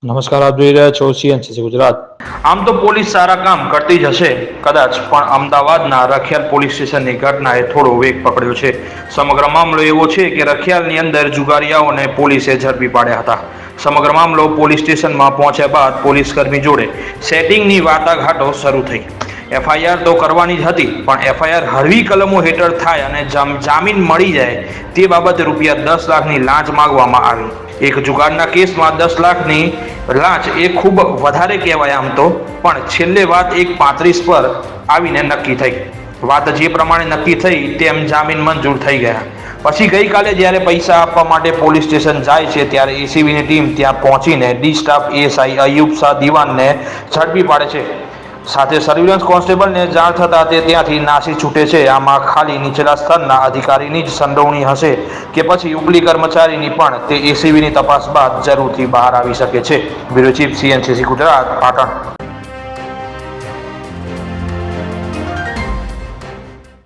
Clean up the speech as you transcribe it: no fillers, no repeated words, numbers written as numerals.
નમસ્કાર, આપ જોઈ રહ્યા છો સીએનસીસી ગુજરાત। આમ તો પોલીસ સારા કામ કરતી જ હશે કદાચ, પણ અમદાવાદના રખિયાલ પોલીસ સ્ટેશનની ઘટનાએ થોડો વેગ પકડ્યો છે। સમગ્ર મામલો એવો છે કે રખિયાલની અંદર જુગારીયાઓને પોલીસે ઝડપી પાડ્યા હતા। સમગ્ર મામલો પોલીસ સ્ટેશનમાં પહોંચ્યા બાદ પોલીસકર્મી જોડે સેટિંગની વાટાઘાટો શરૂ થઈ। એફઆઈઆર તો કરવાની જ હતી, પણ એફઆઈઆર હળવી કલમો હેઠળ થાય અને જામીન મળી જાય તે બાબતે ₹10 લાખની લાંચ માંગવામાં આવી। એક જુગારના કેસમાં 10 લાખની લાંચ એ ખૂબ વધારે કહેવાય આમ તો, પણ છેલ્લે વાત 1.35 પર આવીને નક્કી થઈ। વાત જે પ્રમાણે નક્કી થઈ તેમ જામીન મંજૂર થઈ ગયા। પછી ગઈકાલે જ્યારે પૈસા આપવા માટે પોલીસ સ્ટેશન જાય છે ત્યારે એસીબીની ટીમ ત્યાં પહોંચીને D staff ASI Ayub Shah દિવાનને ઝડપી પાડે છે। સાથે સર્વેલન્સ કોન્સ્ટેબલને જાણ થતાં તે ત્યાંથી નાસી છૂટે છે। આમાં ખાલી નીચલા સ્તરના અધિકારીની જ સંડોવણી હશે કે પછી ઉપલી કર્મચારીની પણ તે એસીબીની તપાસ બાદ જરૂરથી બહાર આવી શકે છે। Bureau chief, CNCC Gujarat, Patan.